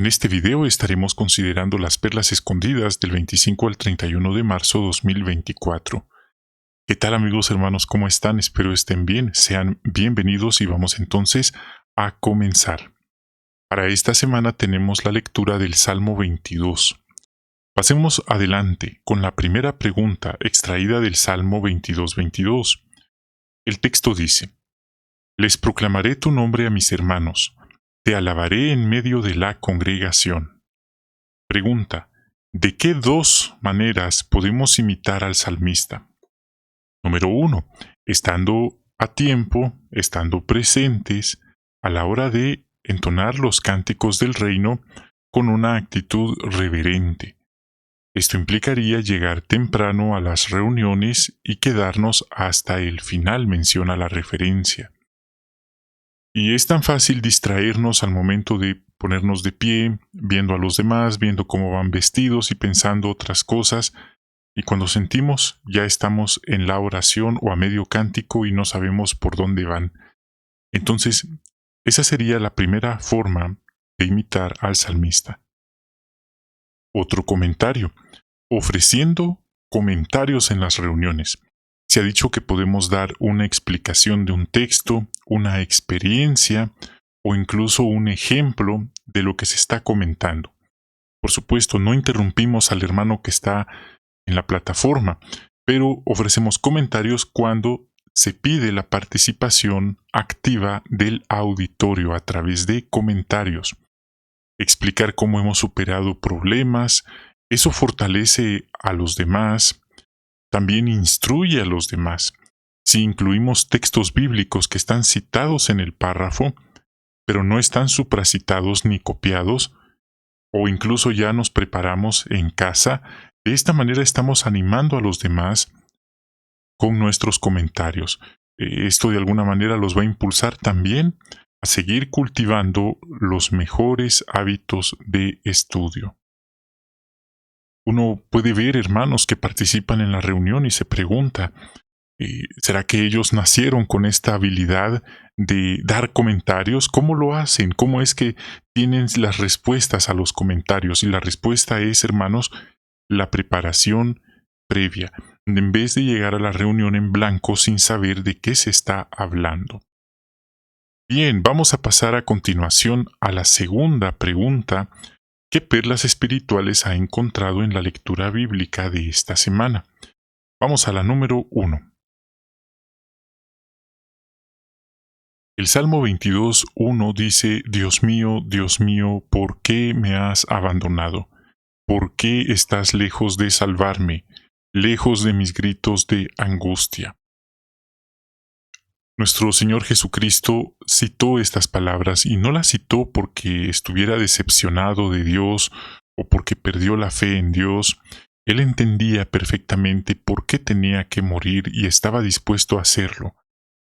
En este video estaremos considerando las perlas escondidas del 25 al 31 de marzo 2024. ¿Qué tal amigos hermanos? ¿Cómo están? Espero estén bien. Sean bienvenidos y vamos entonces a comenzar. Para esta semana tenemos la lectura del Salmo 22. Pasemos adelante con la primera pregunta extraída del Salmo 22:22. El texto dice: Les proclamaré tu nombre a mis hermanos, te alabaré en medio de la congregación. Pregunta: ¿de qué dos maneras podemos imitar al salmista? Número 1. Estando a tiempo, estando presentes, a la hora de entonar los cánticos del reino con una actitud reverente. Esto implicaría llegar temprano a las reuniones y quedarnos hasta el final, menciona la referencia. Y es tan fácil distraernos al momento de ponernos de pie, viendo a los demás, viendo cómo van vestidos y pensando otras cosas, y cuando sentimos ya estamos en la oración o a medio cántico y no sabemos por dónde van. Entonces, esa sería la primera forma de imitar al salmista. Otro comentario: ofreciendo comentarios en las reuniones. Se ha dicho que podemos dar una explicación de un texto, una experiencia o incluso un ejemplo de lo que se está comentando. Por supuesto, no interrumpimos al hermano que está en la plataforma, pero ofrecemos comentarios cuando se pide la participación activa del auditorio a través de comentarios. Explicar cómo hemos superado problemas, eso fortalece a los demás, también instruye a los demás. Si incluimos textos bíblicos que están citados en el párrafo, pero no están supracitados ni copiados, o incluso ya nos preparamos en casa, de esta manera estamos animando a los demás con nuestros comentarios. Esto de alguna manera los va a impulsar también a seguir cultivando los mejores hábitos de estudio. Uno puede ver hermanos que participan en la reunión y se pregunta, ¿será que ellos nacieron con esta habilidad de dar comentarios? ¿Cómo lo hacen? ¿Cómo es que tienen las respuestas a los comentarios? Y la respuesta es, hermanos, la preparación previa, en vez de llegar a la reunión en blanco sin saber de qué se está hablando. Bien, vamos a pasar a continuación a la segunda pregunta: ¿qué perlas espirituales ha encontrado en la lectura bíblica de esta semana? Vamos a la número 1. El Salmo 22:1 dice: Dios mío, ¿por qué me has abandonado? ¿Por qué estás lejos de salvarme, lejos de mis gritos de angustia? Nuestro Señor Jesucristo citó estas palabras y no las citó porque estuviera decepcionado de Dios o porque perdió la fe en Dios. Él entendía perfectamente por qué tenía que morir y estaba dispuesto a hacerlo.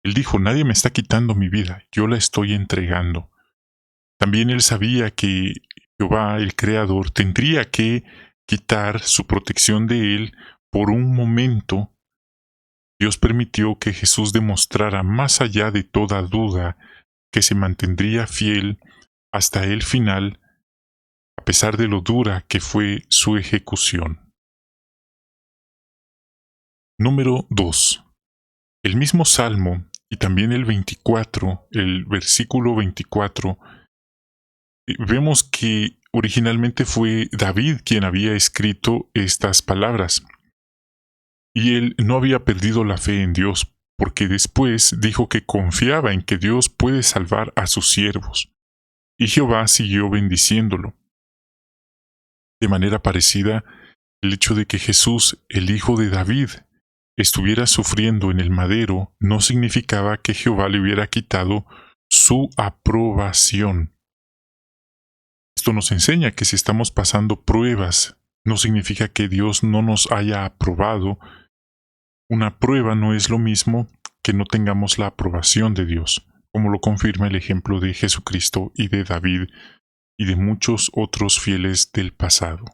Él dijo: nadie me está quitando mi vida, yo la estoy entregando. También él sabía que Jehová, el Creador, tendría que quitar su protección de él por un momento. Dios permitió que Jesús demostrara más allá de toda duda que se mantendría fiel hasta el final, a pesar de lo dura que fue su ejecución. Número 2. El mismo Salmo y también el 24, el versículo 24, vemos que originalmente fue David quien había escrito estas palabras. Y él no había perdido la fe en Dios, porque después dijo que confiaba en que Dios puede salvar a sus siervos. Y Jehová siguió bendiciéndolo. De manera parecida, el hecho de que Jesús, el hijo de David, estuviera sufriendo en el madero no significaba que Jehová le hubiera quitado su aprobación. Esto nos enseña que si estamos pasando pruebas, no significa que Dios no nos haya aprobado. Una prueba no es lo mismo que no tengamos la aprobación de Dios, como lo confirma el ejemplo de Jesucristo y de David y de muchos otros fieles del pasado.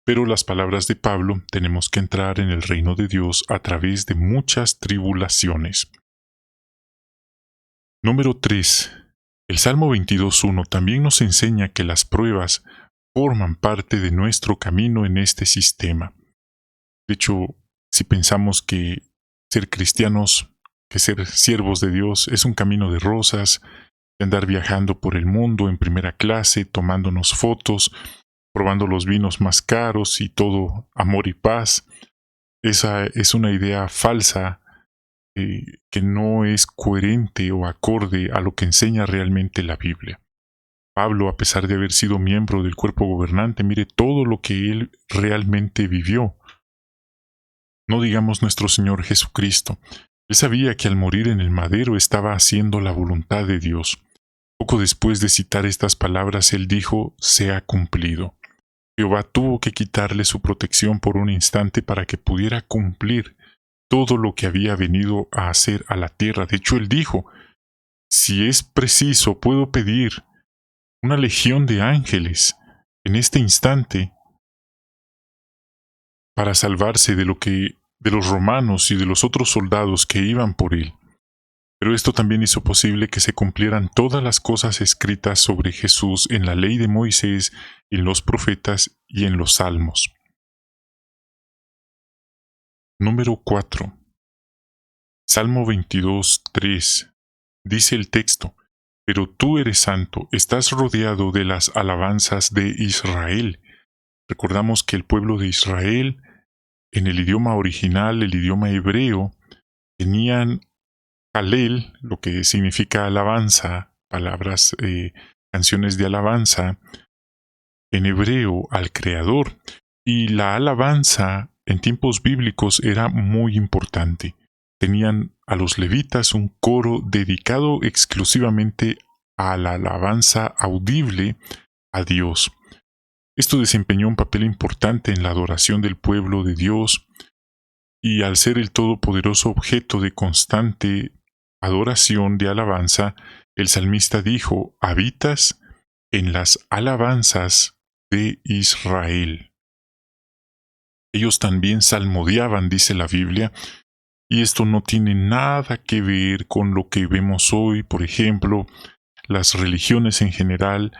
Pero las palabras de Pablo: tenemos que entrar en el reino de Dios a través de muchas tribulaciones. Número 3. El Salmo 22.1 también nos enseña que las pruebas forman parte de nuestro camino en este sistema. De hecho, si pensamos que ser cristianos, que ser siervos de Dios es un camino de rosas, de andar viajando por el mundo en primera clase, tomándonos fotos, probando los vinos más caros y todo amor y paz, esa es una idea falsa que no es coherente o acorde a lo que enseña realmente la Biblia. Pablo, a pesar de haber sido miembro del cuerpo gobernante, mire todo lo que él realmente vivió. No digamos nuestro Señor Jesucristo. Él sabía que al morir en el madero estaba haciendo la voluntad de Dios. Poco después de citar estas palabras, él dijo, se ha cumplido. Jehová tuvo que quitarle su protección por un instante para que pudiera cumplir todo lo que había venido a hacer a la tierra. De hecho, él dijo, si es preciso, puedo pedir una legión de ángeles en este instante para salvarse de los romanos y de los otros soldados que iban por él. Pero esto también hizo posible que se cumplieran todas las cosas escritas sobre Jesús en la ley de Moisés, en los profetas y en los salmos. Número 4. Salmo 22:3. Dice el texto, pero tú eres santo, estás rodeado de las alabanzas de Israel. Recordamos que el pueblo de Israel, en el idioma original, el idioma hebreo, tenían Halel, lo que significa alabanza, palabras, canciones de alabanza, en hebreo al Creador. Y la alabanza en tiempos bíblicos era muy importante. Tenían a los levitas un coro dedicado exclusivamente a la alabanza audible a Dios. Esto desempeñó un papel importante en la adoración del pueblo de Dios, y al ser el todopoderoso objeto de constante adoración de alabanza, el salmista dijo, habitas en las alabanzas de Israel. Ellos también salmodiaban, dice la Biblia, y esto no tiene nada que ver con lo que vemos hoy. Por ejemplo, las religiones en general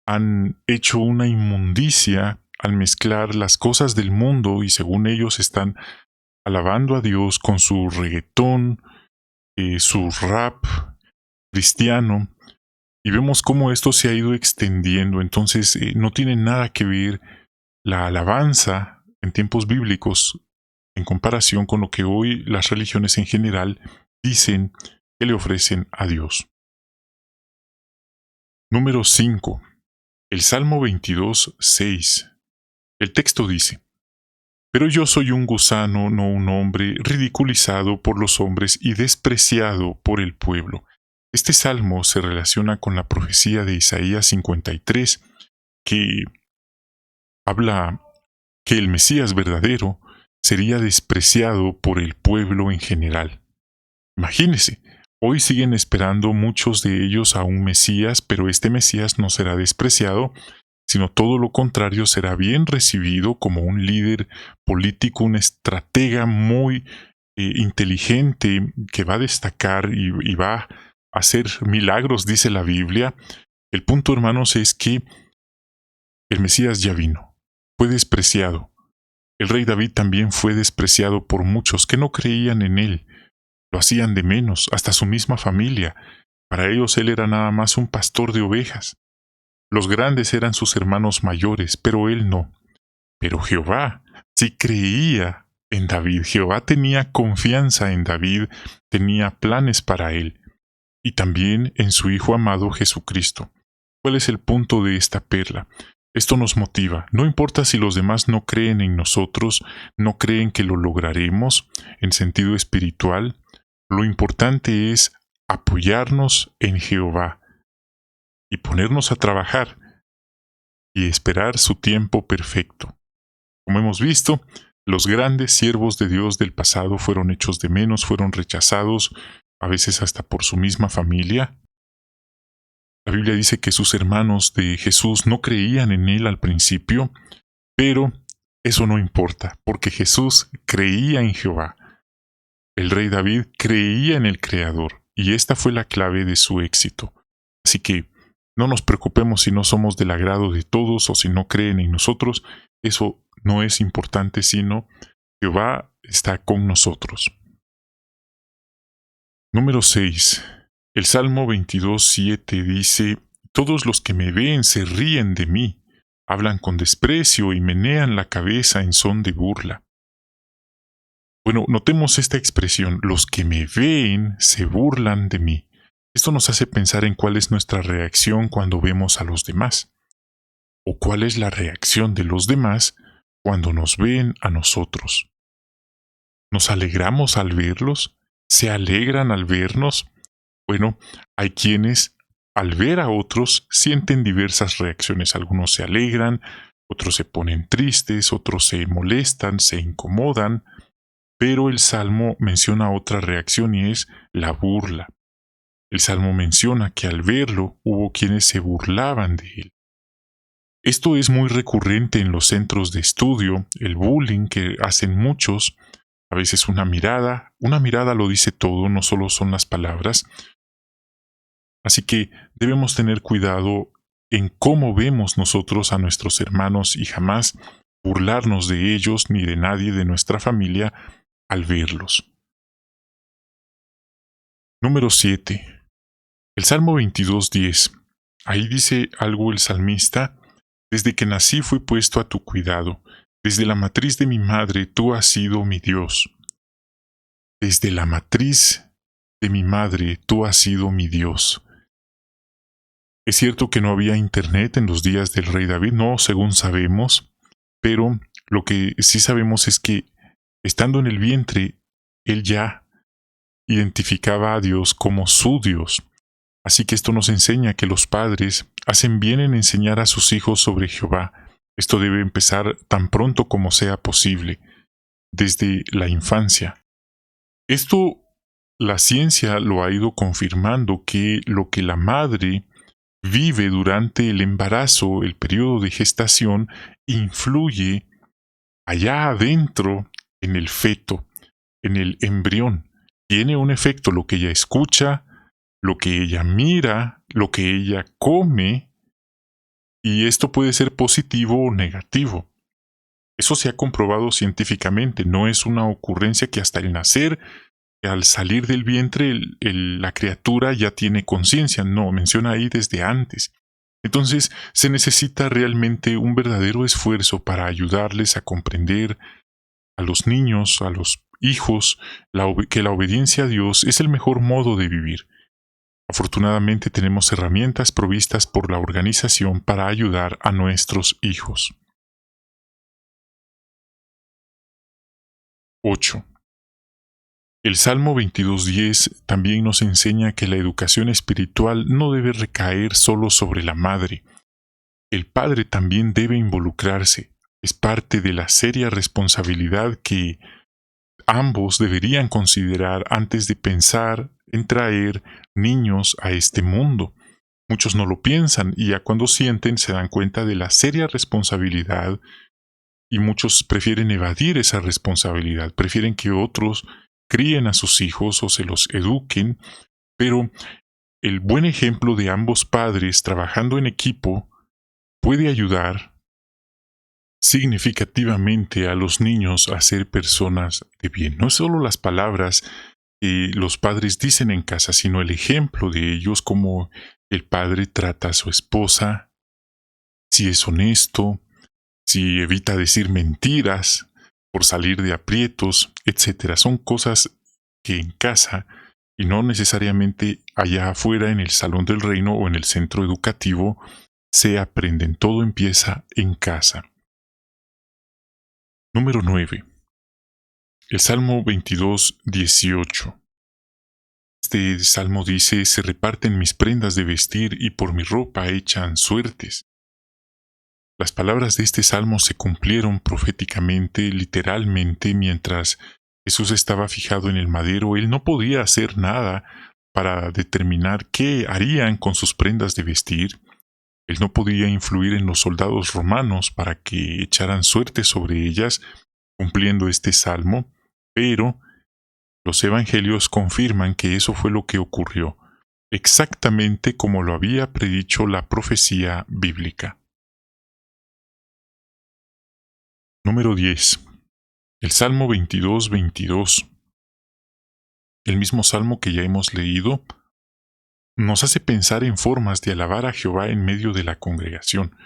han hecho una inmundicia al mezclar las cosas del mundo y según ellos están alabando a Dios con su reggaetón, su rap cristiano, y vemos cómo esto se ha ido extendiendo. Entonces no tiene nada que ver la alabanza en tiempos bíblicos en comparación con lo que hoy las religiones en general dicen que le ofrecen a Dios. Número 5. El Salmo 22:6. El texto dice, pero yo soy un gusano, no un hombre, ridiculizado por los hombres y despreciado por el pueblo. Este salmo se relaciona con la profecía de Isaías 53, que habla que el Mesías verdadero sería despreciado por el pueblo en general. Imagínese, hoy siguen esperando muchos de ellos a un Mesías, pero este Mesías no será despreciado, sino todo lo contrario, será bien recibido como un líder político, un estratega muy inteligente que va a destacar y va a hacer milagros, dice la Biblia. El punto, hermanos, es que el Mesías ya vino, fue despreciado. El rey David también fue despreciado por muchos que no creían en él, lo hacían de menos, hasta su misma familia. Para ellos él era nada más un pastor de ovejas. Los grandes eran sus hermanos mayores, pero él no. Pero Jehová sí creía en David. Jehová tenía confianza en David, tenía planes para él, y también en su Hijo amado Jesucristo. ¿Cuál es el punto de esta perla? Esto nos motiva. No importa si los demás no creen en nosotros, no creen que lo lograremos en sentido espiritual, lo importante es apoyarnos en Jehová y ponernos a trabajar y esperar su tiempo perfecto. Como hemos visto, los grandes siervos de Dios del pasado fueron hechos de menos, fueron rechazados, a veces hasta por su misma familia. La Biblia dice que sus hermanos de Jesús no creían en él al principio, pero eso no importa, porque Jesús creía en Jehová. El rey David creía en el Creador, y esta fue la clave de su éxito. Así que no nos preocupemos si no somos del agrado de todos o si no creen en nosotros. Eso no es importante, sino Jehová está con nosotros. Número 6. El Salmo 22:7 dice: Todos los que me ven se ríen de mí, hablan con desprecio y menean la cabeza en son de burla. Bueno, notemos esta expresión: los que me ven se burlan de mí. Esto nos hace pensar en cuál es nuestra reacción cuando vemos a los demás, o cuál es la reacción de los demás cuando nos ven a nosotros. ¿Nos alegramos al verlos? ¿Se alegran al vernos? Bueno, hay quienes, al ver a otros, sienten diversas reacciones. Algunos se alegran, otros se ponen tristes, otros se molestan, se incomodan, pero el Salmo menciona otra reacción y es la burla. El Salmo menciona que al verlo hubo quienes se burlaban de él. Esto es muy recurrente en los centros de estudio, el bullying que hacen muchos. A veces una mirada lo dice todo, no solo son las palabras. Así que debemos tener cuidado en cómo vemos nosotros a nuestros hermanos y jamás burlarnos de ellos ni de nadie de nuestra familia al verlos. Número 7. El Salmo 22:10. Ahí dice algo el salmista: Desde que nací fui puesto a tu cuidado. Desde la matriz de mi madre tú has sido mi Dios. Desde la matriz de mi madre tú has sido mi Dios. Es cierto que no había internet en los días del rey David, no, según sabemos, pero lo que sí sabemos es que, estando en el vientre, él ya identificaba a Dios como su Dios. Así que esto nos enseña que los padres hacen bien en enseñar a sus hijos sobre Jehová. Esto debe empezar tan pronto como sea posible, desde la infancia. Esto, la ciencia lo ha ido confirmando, que lo que la madre vive durante el embarazo, el periodo de gestación, influye allá adentro en el feto, en el embrión. Tiene un efecto lo que ella escucha, lo que ella mira, lo que ella come, y esto puede ser positivo o negativo. Eso se ha comprobado científicamente, no es una ocurrencia que hasta el nacer, al salir del vientre, la criatura ya tiene conciencia. No, menciona ahí desde antes. Entonces, se necesita realmente un verdadero esfuerzo para ayudarles a comprender a los niños, a los hijos, que la obediencia a Dios es el mejor modo de vivir. Afortunadamente tenemos herramientas provistas por la organización para ayudar a nuestros hijos. 8. El Salmo 22:10 también nos enseña que la educación espiritual no debe recaer solo sobre la madre. El padre también debe involucrarse. Es parte de la seria responsabilidad que ambos deberían considerar antes de pensar en traer niños a este mundo. Muchos no lo piensan y ya cuando sienten se dan cuenta de la seria responsabilidad, y muchos prefieren evadir esa responsabilidad, prefieren que otros críen a sus hijos o se los eduquen, pero el buen ejemplo de ambos padres trabajando en equipo puede ayudar significativamente a los niños a ser personas de bien. No solo las palabras que los padres dicen en casa, sino el ejemplo de ellos, como el padre trata a su esposa, si es honesto, si evita decir mentiras por salir de aprietos, etc. Son cosas que en casa, y no necesariamente allá afuera en el salón del reino o en el centro educativo, se aprenden. Todo empieza en casa. Número 9. El Salmo 22:18. Este salmo dice: Se reparten mis prendas de vestir y por mi ropa echan suertes. Las palabras de este salmo se cumplieron proféticamente, literalmente, mientras Jesús estaba fijado en el madero. Él no podía hacer nada para determinar qué harían con sus prendas de vestir. Él no podía influir en los soldados romanos para que echaran suerte sobre ellas, cumpliendo este salmo, pero los evangelios confirman que eso fue lo que ocurrió. exactamente como lo había predicho la profecía bíblica. Número 10. El Salmo 22:22. El mismo salmo que ya hemos leído nos hace pensar en formas de alabar a Jehová en medio de la congregación.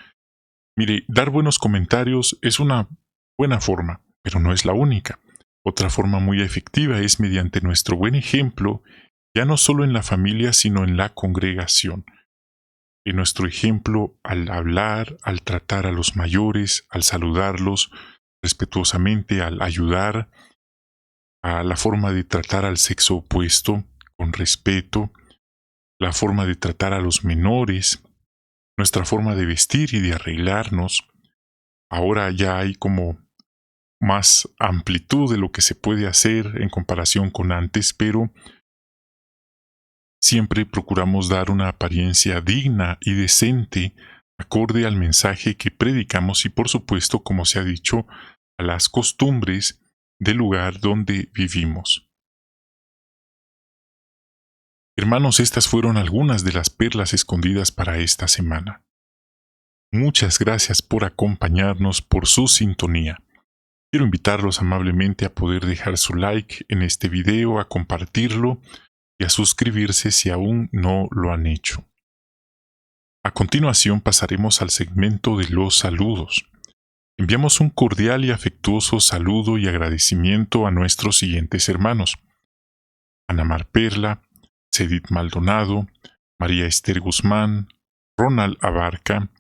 Mire, dar buenos comentarios es una buena forma, pero no es la única. Otra forma muy efectiva es mediante nuestro buen ejemplo, ya no solo en la familia, sino en la congregación. En nuestro ejemplo, al hablar, al tratar a los mayores, al saludarlos respetuosamente, al ayudar, a la forma de tratar al sexo opuesto con respeto, la forma de tratar a los menores, nuestra forma de vestir y de arreglarnos. Ahora ya hay como más amplitud de lo que se puede hacer en comparación con antes, pero siempre procuramos dar una apariencia digna y decente, acorde al mensaje que predicamos y, por supuesto, como se ha dicho, a las costumbres del lugar donde vivimos. Hermanos, estas fueron algunas de las perlas escondidas para esta semana. Muchas gracias por acompañarnos, por su sintonía. Quiero invitarlos amablemente a poder dejar su like en este video, a compartirlo y a suscribirse si aún no lo han hecho. A continuación pasaremos al segmento de los saludos. Enviamos un cordial y afectuoso saludo y agradecimiento a nuestros siguientes hermanos: Ana Mar Perla, Cedit Maldonado, María Esther Guzmán, Ronald Abarca,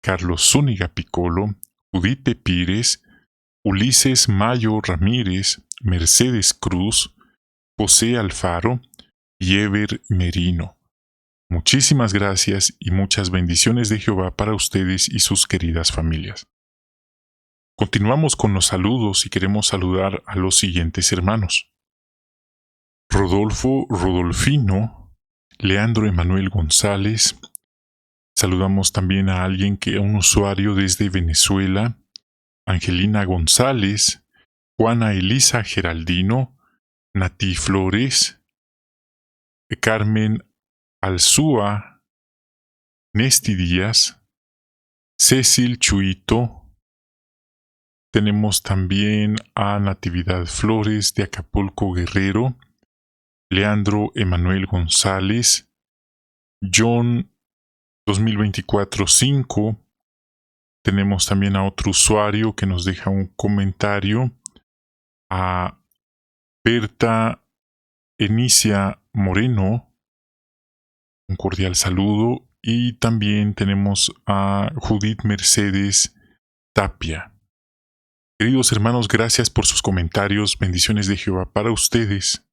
Carlos Zúñiga Piccolo, Judite Pires, Ulises Mayo Ramírez, Mercedes Cruz, José Alfaro y Ever Merino. Muchísimas gracias y muchas bendiciones de Jehová para ustedes y sus queridas familias. Continuamos con los saludos y queremos saludar a los siguientes hermanos: Rodolfo Rodolfino, Leandro Emanuel González. Saludamos también a un usuario desde Venezuela: Angelina González, Juana Elisa Geraldino, Nati Flores, Carmen Alzúa, Nesti Díaz, Cecil Chuito. Tenemos también a Natividad Flores de Acapulco, Guerrero, Leandro Emanuel González, John 2024-5. Tenemos también a otro usuario que nos deja un comentario, a Berta Enicia Moreno. Un cordial saludo. Y también tenemos a Judith Mercedes Tapia. Queridos hermanos, gracias por sus comentarios. Bendiciones de Jehová para ustedes,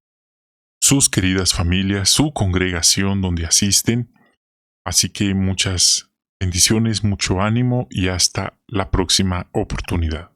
sus queridas familias, su congregación donde asisten. Así que muchas bendiciones, mucho ánimo y hasta la próxima oportunidad.